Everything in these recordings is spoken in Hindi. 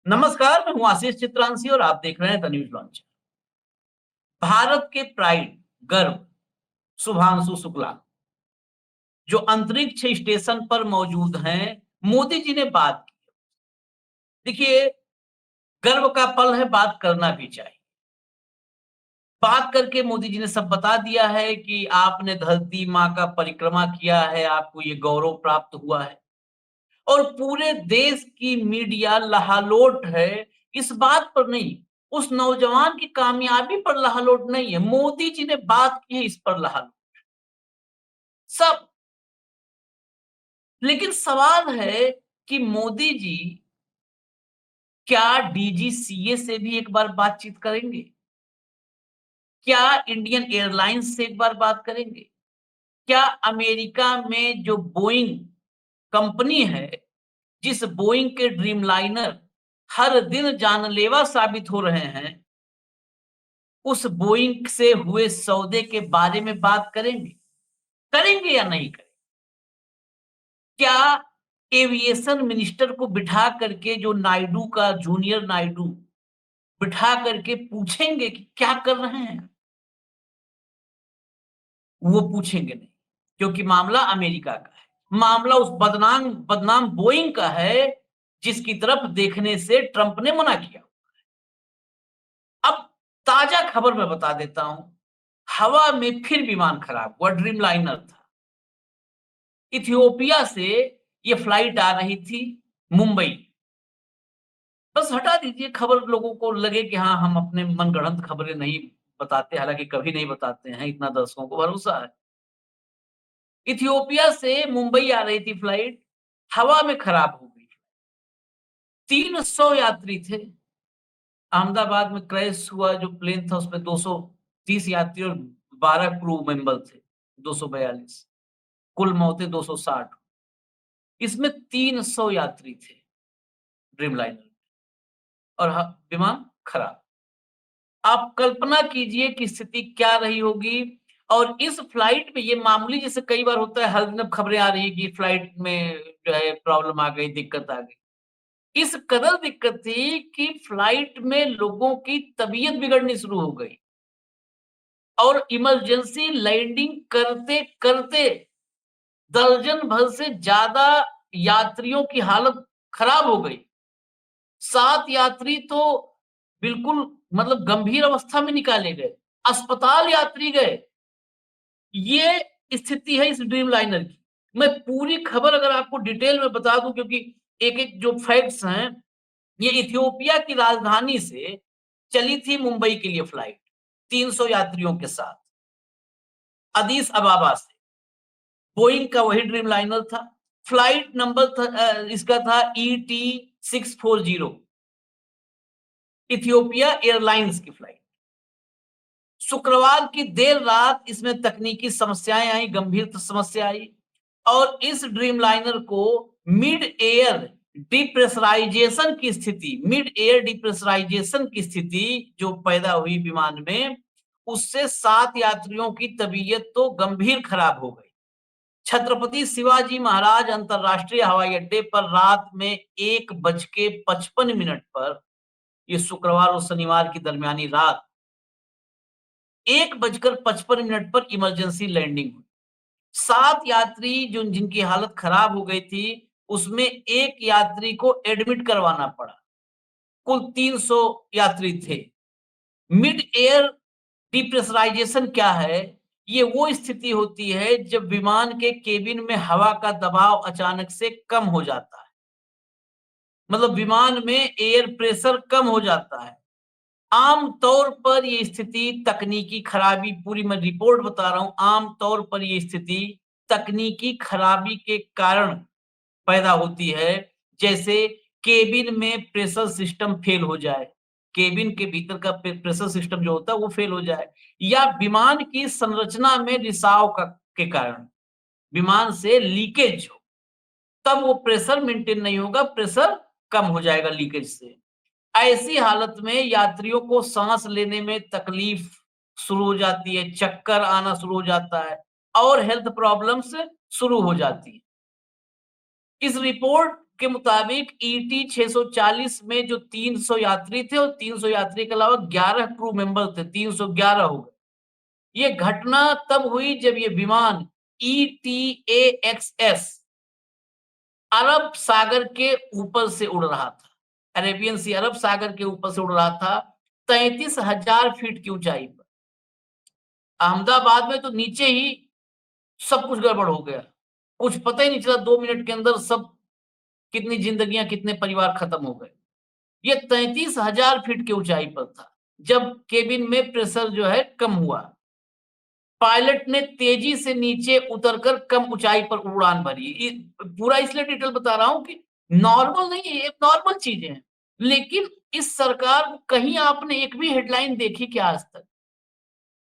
नमस्कार, मैं हूं आशीष चित्रांशी और आप देख रहे हैं द न्यूज लॉन्च। भारत के प्राइड, गर्व शुभांशु शुक्ला जो अंतरिक्ष स्टेशन पर मौजूद हैं, मोदी जी ने बात की। देखिए, गर्व का पल है, बात करना भी चाहिए। बात करके मोदी जी ने सब बता दिया है कि आपने धरती माँ का परिक्रमा किया है, आपको ये गौरव प्राप्त हुआ है और पूरे देश की मीडिया लहालोट है इस बात पर नहीं, उस नौजवान की कामयाबी पर लहालोट नहीं है, मोदी जी ने बात की है इस पर लहालोट सब। लेकिन सवाल है कि मोदी जी क्या डीजीसीए से भी एक बार बातचीत करेंगे? क्या इंडियन एयरलाइंस से एक बार बात करेंगे? क्या अमेरिका में जो बोइंग कंपनी है, जिस बोइंग के ड्रीमलाइनर हर दिन जानलेवा साबित हो रहे हैं, उस बोइंग से हुए सौदे के बारे में बात करेंगे? करेंगे या नहीं करेंगे? क्या एविएशन मिनिस्टर को बिठा करके, जो नायडू का जूनियर नायडू, बिठा करके पूछेंगे कि क्या कर रहे हैं? वो पूछेंगे नहीं, क्योंकि मामला अमेरिका का है। मामला उस बदनाम बदनाम बोइंग का है, जिसकी तरफ देखने से ट्रंप ने मना किया। अब ताजा खबर मैं बता देता हूं। हवा में फिर विमान खराब हुआ, ड्रीमलाइनर था। इथियोपिया से ये फ्लाइट आ रही थी मुंबई। बस हटा दीजिए, खबर लोगों को लगे कि हाँ, हम अपने मनगढ़ंत खबरें नहीं बताते, हालांकि कभी नहीं बताते हैं, इतना दर्शकों को भरोसा है। इथियोपिया से मुंबई आ रही थी फ्लाइट, हवा में खराब हो गई। 300 यात्री थे। अहमदाबाद में क्रैश हुआ जो प्लेन था, उसमें 230 यात्री और 12 क्रू मेंबर थे। 242 कुल मौतें 260। इसमें 300 यात्री थे ड्रीमलाइनर और विमान खराब। आप कल्पना कीजिए कि स्थिति क्या रही होगी। और इस फ्लाइट में ये मामूली, जैसे कई बार होता है, हर दिन अब खबरें आ रही है कि फ्लाइट में जो है प्रॉब्लम आ गई, दिक्कत आ गई। इस कदर दिक्कत थी कि फ्लाइट में लोगों की तबीयत बिगड़नी शुरू हो गई और इमरजेंसी लैंडिंग करते करते दर्जन भर से ज्यादा यात्रियों की हालत खराब हो गई। 7 यात्री तो बिल्कुल मतलब गंभीर अवस्था में निकाले गए, अस्पताल यात्री गए। ये स्थिति है इस ड्रीमलाइनर की। मैं पूरी खबर अगर आपको डिटेल में बता दूं, क्योंकि एक-एक जो फैक्ट्स हैं, ये इथियोपिया की राजधानी से चली थी मुंबई के लिए फ्लाइट 300 यात्रियों के साथ, अदीस अबाबा से। बोइंग का वही ड्रीमलाइनर था। फ्लाइट नंबर इसका था ET 640, इथियोपिया एयरलाइंस की फ्लाइट। शुक्रवार की देर रात इसमें तकनीकी समस्याएं आई, गंभीर समस्या आई और इस ड्रीमलाइनर को मिड एयर डिप्रेशराइजेशन की स्थिति जो पैदा हुई विमान में, उससे 7 यात्रियों की तबीयत तो गंभीर खराब हो गई। छत्रपति शिवाजी महाराज अंतरराष्ट्रीय हवाई अड्डे पर रात में 1:55 पर, ये शुक्रवार और शनिवार की दरमियानी रात, 1:55 पर इमरजेंसी लैंडिंग हुई। 7 यात्री जो जिनकी हालत खराब हो गई थी, उसमें 1 यात्री को एडमिट करवाना पड़ा। कुल 300 यात्री थे। मिड एयर डिप्रेशराइजेशन क्या है? ये वो स्थिति होती है जब विमान के केबिन में हवा का दबाव अचानक से कम हो जाता है। मतलब विमान में एयर प्रेशर कम हो जाता है। आम तौर पर ये स्थिति तकनीकी खराबी, पूरी मैं रिपोर्ट बता रहा हूं, आम तौर पर ये स्थिति तकनीकी खराबी के कारण पैदा होती है। जैसे केबिन में प्रेशर सिस्टम फेल हो जाए, केबिन के भीतर का प्रेशर सिस्टम जो होता है वो फेल हो जाए, या विमान की संरचना में रिसाव के कारण विमान से लीकेज हो, तब वो प्रेशर मेंटेन नहीं होगा, प्रेशर कम हो जाएगा लीकेज से। ऐसी हालत में यात्रियों को सांस लेने में तकलीफ शुरू हो जाती है, चक्कर आना शुरू हो जाता है और हेल्थ प्रॉब्लम्स शुरू हो जाती है। इस रिपोर्ट के मुताबिक ईटी 640 में जो 300 यात्री थे और 300 यात्री के अलावा 11 क्रू मेंबर थे, 311 हो गए। ये घटना तब हुई जब ये विमान ETA-XS अरब सागर के ऊपर से उड़ रहा था। अरेबियन सी अरब सागर के ऊपर से उड़ रहा था 33,000 फीट की ऊंचाई पर। अहमदाबाद में तो नीचे ही सब कुछ गड़बड़ हो गया, कुछ पता ही नहीं चला, 2 मिनट के अंदर सब कितनी जिंदगियां, कितने परिवार खत्म हो गए। ये 33,000 फीट की ऊंचाई पर था जब केबिन में प्रेशर जो है कम हुआ। पायलट ने तेजी से नीचे उतरकर कम ऊंचाई पर उड़ान भरी। पूरा इसलिए डिटेल बता रहा हूं कि नॉर्मल नहीं है, ये नॉर्मल चीजें हैं। लेकिन इस सरकार को कहीं आपने एक भी हेडलाइन देखी क्या आज तक?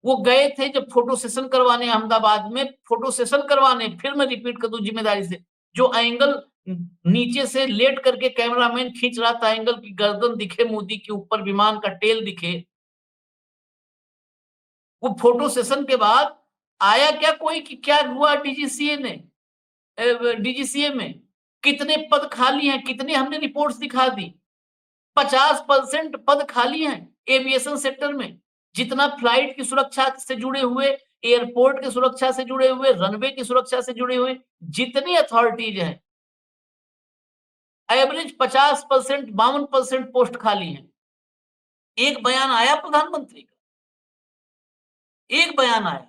वो गए थे जब फोटो सेशन करवाने अहमदाबाद में, फोटो सेशन करवाने, फिर मैं रिपीट कर दूं जिम्मेदारी से, जो एंगल नीचे से लेट करके कैमरामैन खींच रहा था, एंगल की गर्दन दिखे मोदी के ऊपर, विमान का टेल दिखे। वो फोटो सेशन के बाद आया क्या कोई कि क्या हुआ डीजीसीए में कितने पद खाली हैं, कितने हमने रिपोर्ट्स दिखा दी। 50% पद खाली हैं एविएशन सेक्टर में। जितना फ्लाइट की सुरक्षा से जुड़े हुए, एयरपोर्ट की सुरक्षा से जुड़े हुए, रनवे की सुरक्षा से जुड़े हुए जितनी अथॉरिटीज हैं, एवरेज 50%, 52% पोस्ट खाली हैं। एक बयान आया प्रधानमंत्री का, एक बयान आया,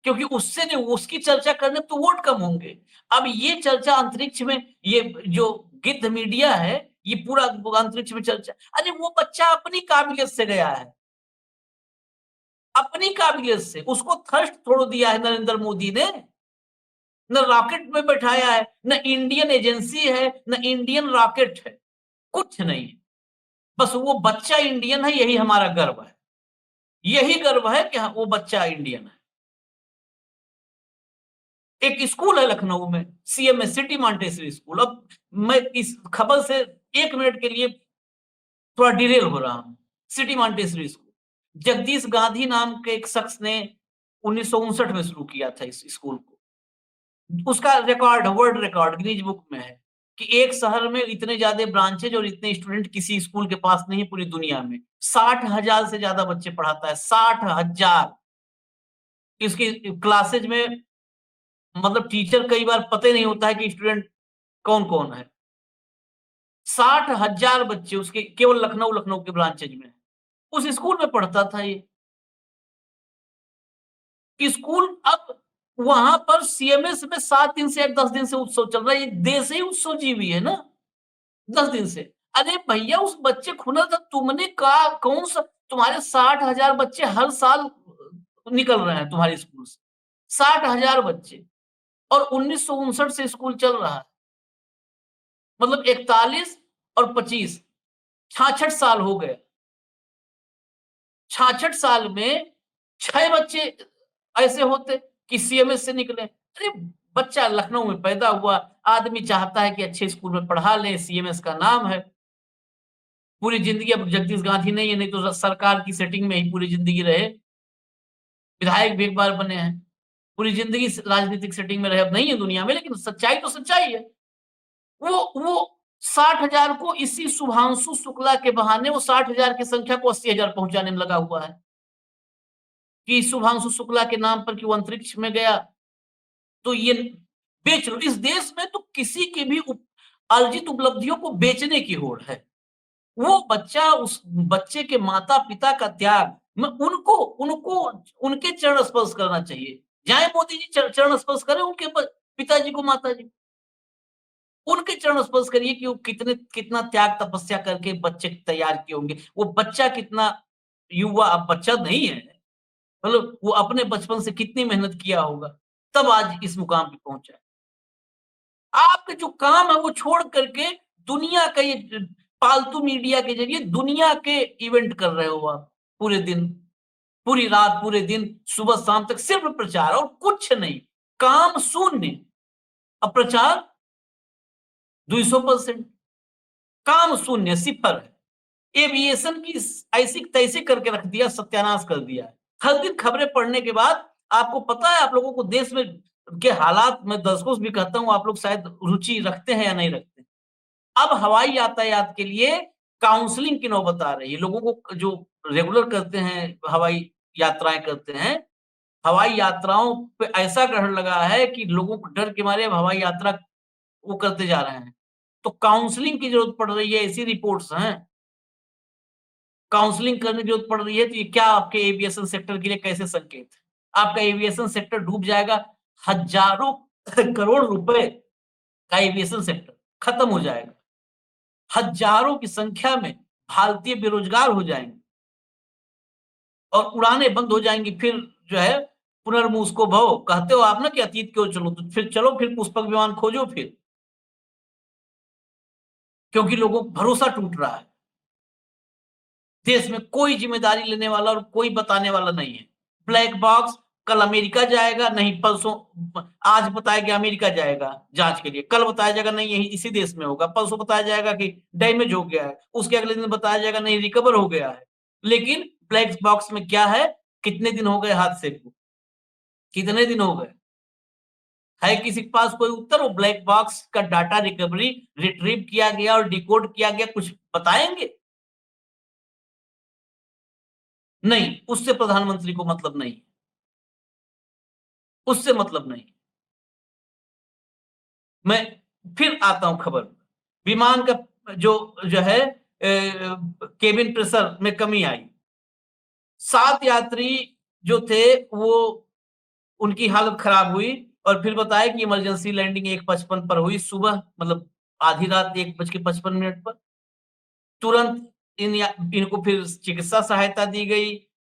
क्योंकि उससे नहीं, उसकी चर्चा करने तो वोट कम होंगे। अब ये चर्चा अंतरिक्ष में, ये जो गिद्ध मीडिया है, ये पूरा अंतरिक्ष में चर्चा। अरे वो बच्चा अपनी काबिलियत से गया है, अपनी काबिलियत से। उसको थर्स्ट थोड़ा दिया है नरेंद्र मोदी ने, न रॉकेट में बैठाया है, न इंडियन एजेंसी है, न इंडियन रॉकेट है, कुछ नहीं है। बस वो बच्चा इंडियन है, यही हमारा गर्व है। यही गर्व है कि वो बच्चा इंडियन है। एक स्कूल है लखनऊ में, CMS सिटी मॉन्टेसरी स्कूल। अब मैं इस खबर से 1 मिनट के लिए थोड़ा डिरेल हो रहा हूं। City Montessori school Jagdish Gandhi नाम के एक शख्स ने 1959 में शुरू किया था इस स्कूल को। उसका record, world record Guinness book में है कि एक शहर में इतने ज्यादा ब्रांचेज और इतने स्टूडेंट किसी स्कूल के पास नहीं पूरी दुनिया में। 60,000 से ज्यादा बच्चे पढ़ाता है, 60,000। इसकी क्लासेज में मतलब टीचर कई बार पता ही नहीं होता है कि स्टूडेंट कौन कौन है। 60,000 बच्चे उसके केवल लखनऊ के ब्रांचेज में। उस स्कूल में पढ़ता था ये स्कूल। अब वहां पर CMS में 7 दिन से या 10 दिन से उत्सव चल रहा है। ये देश ही उत्सव जीवी है ना, 10 दिन से। अरे भैया, उस बच्चे खुना था, तुमने कहा कौन सा, तुम्हारे 60,000 बच्चे हर साल निकल रहे हैं तुम्हारे स्कूल से, 60,000 बच्चे। और 1959 से स्कूल चल रहा है, मतलब 41 और 25, 66 साल हो गए। 66 साल में 6 बच्चे ऐसे होते कि CMS से निकले। अरे बच्चा लखनऊ में पैदा हुआ, आदमी चाहता है कि अच्छे स्कूल में पढ़ा ले, CMS का नाम है, पूरी जिंदगी। अब जगदीश गांधी नहीं है, नहीं तो सरकार की सेटिंग में ही पूरी जिंदगी रहे, विधायक भी एक बार बने हैं, पूरी जिंदगी राजनीतिक सेटिंग में रहे। अब नहीं है दुनिया में, लेकिन सच्चाई तो सच्चाई है। वो 60,000 को इसी शुभांशु शुक्ला के बहाने, वो 60,000 की संख्या को 80,000 पहुंचाने में लगा हुआ है कि शुभांशु शुक्ला के नाम पर कि वो अंतरिक्ष में गया तो ये बेच लो। इस देश में तो किसी की भी अर्जित उपलब्धियों को बेचने की होड़ है। वो बच्चा, उस बच्चे के माता पिता का त्याग, मैं उनको उनको उनके चरण स्पर्श करना चाहिए। जाए मोदी जी चरण स्पर्श करें उनके पिताजी को, माता जी, उनके चरण स्पर्श करिए कि वो कितना त्याग तपस्या करके बच्चे तैयार किए होंगे। वो बच्चा कितना युवा, अब बच्चा नहीं है, मतलब वो अपने बचपन से कितनी मेहनत किया होगा, तब आज इस मुकाम पे पहुंचा है। आपके जो काम है वो छोड़ करके दुनिया का ये पालतू मीडिया के जरिए दुनिया के इवेंट कर रहे हो आप। पूरे दिन, पूरी रात, पूरे दिन, सुबह शाम तक सिर्फ प्रचार और कुछ नहीं, काम शून्य। अब प्रचार 200%, काम शून्य, सिफर है। एविएशन की ऐसी तैसे करके रख दिया, सत्यानाश कर दिया है। हर दिन खबरें पढ़ने के बाद आपको पता है, आप लोगों को देश में के हालात में दर्शकों से भी कहता हूं, आप लोग शायद रुचि रखते हैं या नहीं रखते। अब हवाई यातायात के लिए काउंसलिंग की नौबत आ रही है। लोगों को जो रेगुलर करते हैं, हवाई यात्राएँ करते हैं, हवाई यात्राओं पे ऐसा कहर लगा है कि लोगों को डर के मारे अब हवाई यात्रा वो करते जा रहे हैं। तो काउंसलिंग की ज़रूरत पड़ रही है, ऐसी रिपोर्ट्स हैं। काउंसलिंग करने की ज़रूरत पड़ रही है, तो ये क्या आपके एविएशन सेक्टर के लिए कैसे संकेत है? आपका एविएशन सेक्टर डूब जाएगा, हज़ारों करोड़ रुपए का एविएशन सेक्टर खत्म हो जाएगा। हज़ारों की संख्या में भारतीय बेरोज़गार हो जाएँगे और उड़ानें बंद हो जाएँगी। फिर जो है पुनर्मुस्को भव कहते हो आप ना कि अतीत की ओर चलो, तो फिर चलो, फिर पुष्पक विमान खोजो फिर, क्योंकि लोगों को भरोसा टूट रहा है। देश में कोई ज़िम्मेदारी लेने वाला और कोई बताने वाला नहीं है। ब्लैक बॉक्स कल अमेरिका जाएगा, नहीं परसों आज बताया गया अमेरिका जाएगा जाँच के लिए, कल बताया जाएगा नहीं यही इसी देश में होगा, परसों बताया जाएगा कि डैमेज हो गया है, उसके अगले दिन बताया जाएगा नहीं रिकवर हो गया है। लेकिन ब्लैक बॉक्स में क्या है, कितने दिन हो गए हादसे को, कितने दिन हो गए? है किसी के पास कोई उत्तर? वो ब्लैक बॉक्स का डाटा रिकवरी रिट्रीव किया गया और डिकोड किया गया, कुछ बताएँगे? नहीं, उससे प्रधानमंत्री को मतलब नहीं, उससे मतलब नहीं। मैं फिर आता हूँ खबर। विमान का जो है केबिन प्रेशर में कमी आई। 7 यात्री जो थे वो उनकी हालत खराब हुई और फिर बताया कि इमरजेंसी लैंडिंग 1:55 पर हुई सुबह, मतलब आधी रात 1:55 पर। तुरंत इनको फिर चिकित्सा सहायता दी गई।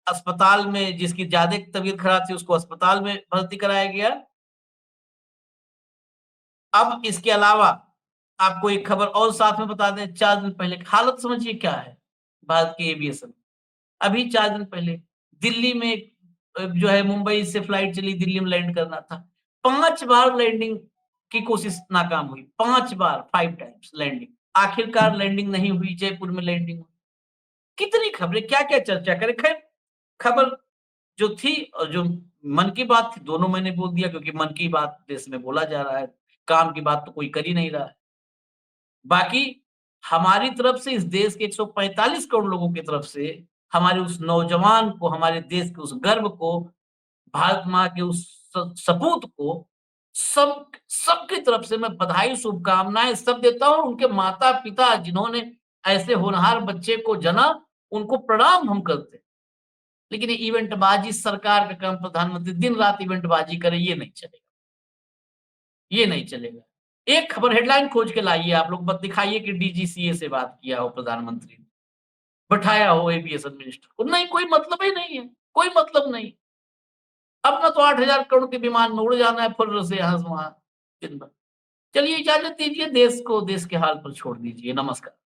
अस्पताल में जिसकी ज़्यादा तबीयत खराब थी उसको अस्पताल में भर्ती कराया गया। अब इसके अलावा आपको एक खबर और साथ में बता दें, 4 दिन पहले हालत समझिए क्या है भारत की एविएशन। अभी 4 दिन पहले दिल्ली में जो है मुंबई से फ्लाइट चली, दिल्ली में लैंड करना था। 5 बार लैंडिंग की कोशिश नाकाम हुई, 5 बार, 5 टाइम्स लैंडिंग। आखिरकार लैंडिंग नहीं हुई, जयपुर में लैंडिंग हुई। कितनी खबरें, क्या-क्या चर्चा करें। खैर, खबर जो थी और जो मन की बात थी, दोनों मैंने बोल दिया क्योंकि मन की बात देश में बोला जा रहा है। काम की बात तो कोई कर ही नहीं रहा है। बाकी हमारी तरफ से, इस देश के 145 करोड़ लोगों की तरफ से, हमारे उस नौजवान को, हमारे देश के उस गर्व को, भारत माँ के उस सपूत को, सबकी तरफ से मैं बधाई, शुभकामनाएँ सब देता हूँ। उनके माता-पिता जिन्होंने ऐसे होनहार बच्चे को जना, उनको प्रणाम हम करते हैं। लेकिन ये इवेंटबाज़ी सरकार का काम, प्रधानमंत्री दिन-रात इवेंटबाज़ी करे, ये नहीं चलेगा, ये नहीं चलेगा। एक खबर हेडलाइन खोज के लाइए आप लोग, बस दिखाइए कि डीजीसीए से बात किया हो प्रधानमंत्री ने, बैठाया हो एविएशन मिनिस्टर को। नहीं, कोई मतलब ही नहीं है, कोई मतलब नहीं। अपना तो 8,000 करोड़ के विमान में उड़ जाना है फुर्र से यहाँ से वहाँ दिन भर। चलिए इजाज़त दीजिए, देश को देश के हाल पर छोड़ दीजिए। नमस्कार।